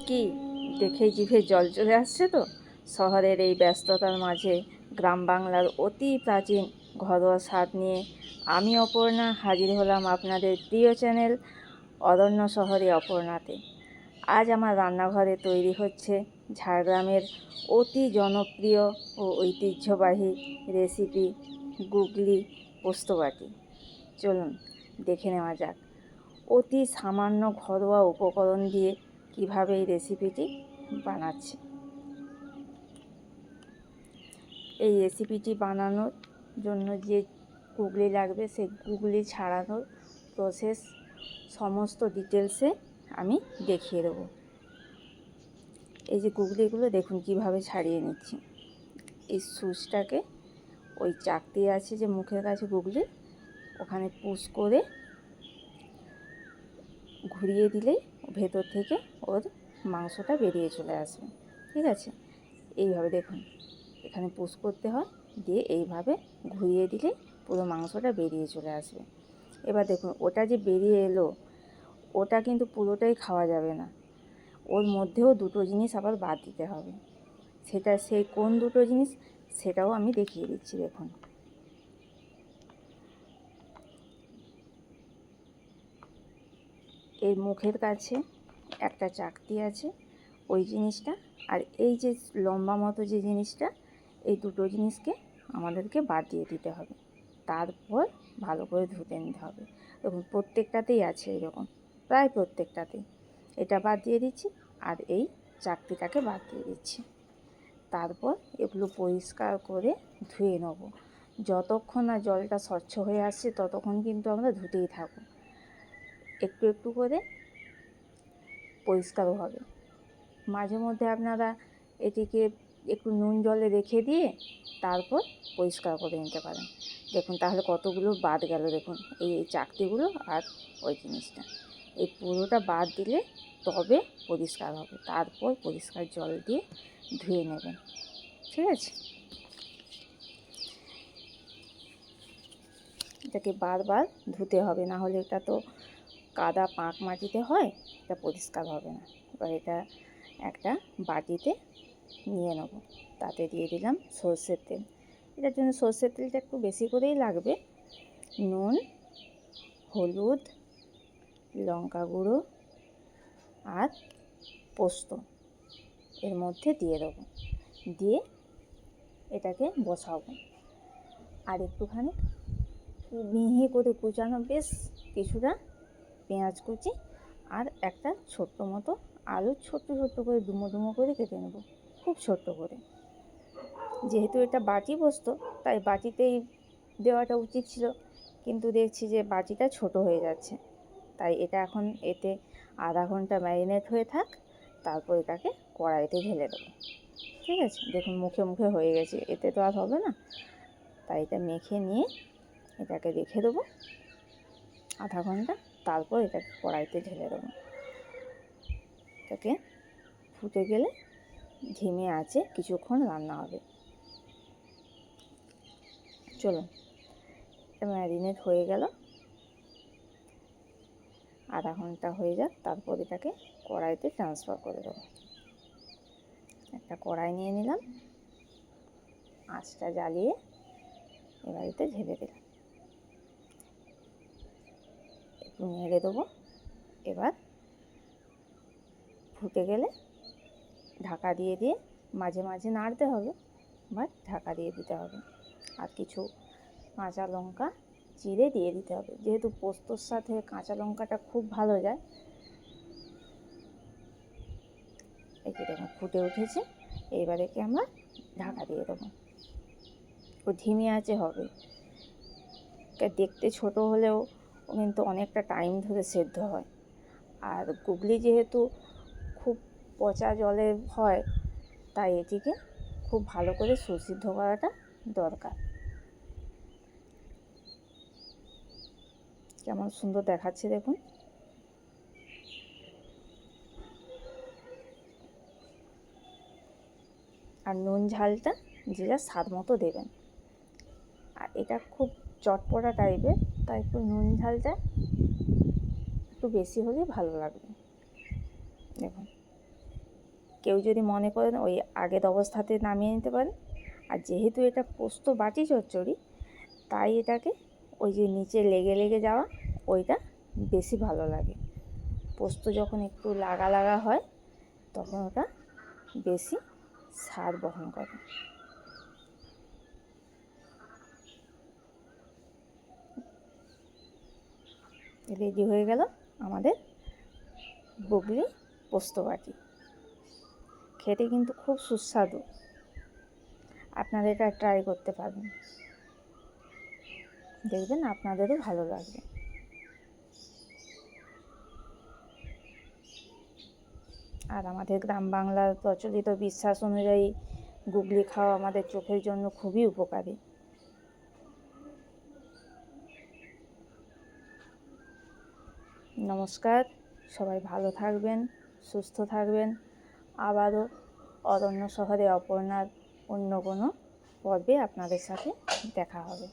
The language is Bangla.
কি দেখেই জিভে জল চলে আসছে তো? শহরের এই ব্যস্ততার মাঝে গ্রাম বাংলার অতি প্রাচীন ঘরোয়া স্বাদ নিয়ে আমি অপর্ণা হাজির হলাম আপনাদের প্রিয় চ্যানেল অরণ্য শহরে অপর্ণাতে। আজ আমার রান্নাঘরে তৈরি হচ্ছে ঝাড়গ্রামের অতি জনপ্রিয় ও ঐতিহ্যবাহী রেসিপি গুগলি পোস্তবাটি। চলুন দেখে নেওয়া যাক অতি সামান্য ঘরোয়া উপকরণ দিয়ে কিভাবে এই রেসিপিটি বানাচ্ছি। এই রেসিপিটি বানানোর জন্য যে গুগলি লাগবে সেই গুগলি ছাড়ানোর প্রসেস সমস্ত ডিটেলসে আমি দেখিয়ে দেবো। এই যে গুগলিগুলো দেখুন কিভাবে ছাড়িয়ে নিচ্ছি। এই সুচটাকে ওই চাকতি আছে যে মুখের কাছে গুগলি, ওখানে পুশ করে ঘুরিয়ে দিলেই ভেতর থেকে ওর মাংসটা বেরিয়ে চলে আসবে। ঠিক আছে, এইভাবে দেখুন এখানে পুশ করতে হয়, দিয়ে এইভাবে ঘুরিয়ে দিলে পুরো মাংসটা বেরিয়ে চলে আসবে। এবার দেখুন ওটা যে বেরিয়ে এলো, ওটা কিন্তু পুরোটাই খাওয়া যাবে না, ওর মধ্যেও দুটো জিনিস আবার বাদ দিতে হবে। সেই কোন দুটো জিনিস সেটাও আমি দেখিয়ে দিচ্ছি। দেখুন এর মুখের কাছে একটা চাকতি আছে, ওই জিনিসটা, আর এই যে লম্বা মতো যে জিনিসটা, এই দুটো জিনিসকে আমাদেরকে বাদ দিয়ে দিতে হবে। তারপর ভালো করে ধুতে নিতে হবে। দেখুন প্রত্যেকটাতেই আছে এরকম, প্রায় প্রত্যেকটাতেই। এটা বাদ দিয়ে দিচ্ছি আর এই চাকতিটাকে বাদ দিয়ে দিচ্ছি। তারপর এগুলো পরিষ্কার করে ধুয়ে নেব। যতক্ষণ না জলটা স্বচ্ছ হয়ে আসছে ততক্ষণ কিন্তু আমরা ধুতেই থাকবো। একটু একটু করে পরিষ্কার হবে। মাঝে মধ্যে আপনারা এটিকে একটু নুন জলে রেখে দিয়ে তারপর পরিষ্কার করে নিতে পারেন। দেখুন তাহলে কতগুলো বাদ গেল। দেখুন এই চাকতিগুলো আর ওই জিনিসটা, এই পুরোটা বাদ দিলে তবে পরিষ্কার হবে। তারপর পরিষ্কার জল দিয়ে ধুয়ে নেবেন। ঠিক আছে, এটাকে বারবার ধুতে হবে, না হলে এটা তো কাদা পাঁক মাটিতে হয়, এটা পরিষ্কার হবে না। এবার এটা একটা বাটিতে নিয়ে নেব, তাতে দিয়ে দিলাম সর্ষের তেল। এটার জন্য সর্ষের তেলটা একটু বেশি করেই লাগবে। নুন, হলুদ, লঙ্কা গুঁড়ো আর পোস্ত এর মধ্যে দিয়ে দেবো, দিয়ে এটাকে বসাবো। আর একটুখানি মিহি করে কুচানো বেশ কিছুটা পেঁয়াজ কুচি আর একটা ছোট্ট মতো আলু ছোট্ট ছোট্ট করে ডুমো ডুমো করে কেটে নেব, খুব ছোট্ট করে। যেহেতু এটা বাটি পোস্ত তাই বাটিতেই দেওয়াটা উচিত ছিল, কিন্তু দেখছি যে বাটিটা ছোট হয়ে যাচ্ছে, তাই এটা এখন এতে আধা ঘন্টা ম্যারিনেট হয়ে থাক, তারপর এটাকে কড়াইতে ঢেলে দেবো। ঠিক আছে, দেখুন মুখে মুখে হয়ে গেছে, এতে তো আর হবে না, তাই এটা মেখে নিয়ে এটাকে রেখে দেবো আধা ঘন্টা। তারপর এটাকে কড়াইতে ঢেলে দেবো। এটাকে ফুটে গেলে ধিমে আঁচে কিছুক্ষণ রান্না হবে। চলুন, এটা ম্যারিনেট হয়ে গেল, আধা ঘন্টা হয়ে যাক, তারপর এটাকে কড়াইতে ট্রান্সফার করে দেবো। একটা কড়াই নিয়ে নিলাম, আঁচটা জ্বালিয়ে এবার এতে ঢেলে দিলাম, একটু নেড়ে দেবো। এবার ফুটে গেলে ঢাকা দিয়ে দিয়ে মাঝে মাঝে নাড়তে হবে, বা ঢাকা দিয়ে দিতে হবে। আর কিছু কাঁচা লঙ্কা চিড়ে দিয়ে দিতে হবে, যেহেতু পোস্তর সাথে কাঁচা লঙ্কাটা খুব ভালো যায়। এই যে দেখুন ফুটে উঠেছে, এইবারে কি আমরা ঢাকা দিয়ে দেবো। ও ধিমে আঁচে হবে, দেখতে ছোট হলেও কিন্তু অনেকটা টাইম ধরে সেদ্ধ হয়। আর গুগলি যেহেতু খুব পচা জলে হয়, তাই এটিকে খুব ভালো করে সুসিদ্ধ করাটা দরকার। কেমন সুন্দর দেখাচ্ছে দেখুন। আর নুন ঝালটা যে যা স্বাদ মতো দেবেন। আর এটা খুব চটপটা টাইপের, তাই একটু নুন ঝালটা একটু বেশি হলেই ভালো লাগবে। দেখুন কেউ যদি মনে করেন ওই আগের অবস্থাতে নামিয়ে নিতে পারেন। আর যেহেতু এটা পোস্ত বাটি চচ্চড়ি, তাই এটাকে ওই যে নিচে লেগে লেগে যাওয়া ওইটা বেশি ভালো লাগে। পোস্ত যখন একটু লাগা লাগা হয় তখন ওটা বেশি স্বাদ বহন করে। রেডি হয়ে গেল আমাদের বুগলি পোস্ত বাটি। খেতে কিন্তু খুব সুস্বাদু, আপনারা এটা ট্রাই করতে পারেন, দেখবেন আপনাদেরও ভালো লাগবে। আর আমাদের গ্রাম বাংলার প্রচলিত বিশ্বাস অনুযায়ী গুগলি খাওয়া আমাদের চোখের জন্য খুবই উপকারী। নমস্কার, সবাই ভালো থাকবেন, সুস্থ থাকবেন। আবারও অরণ্য শহরে অপর্ণার অন্য কোনো পর্বে আপনাদের সাথে দেখা হবে।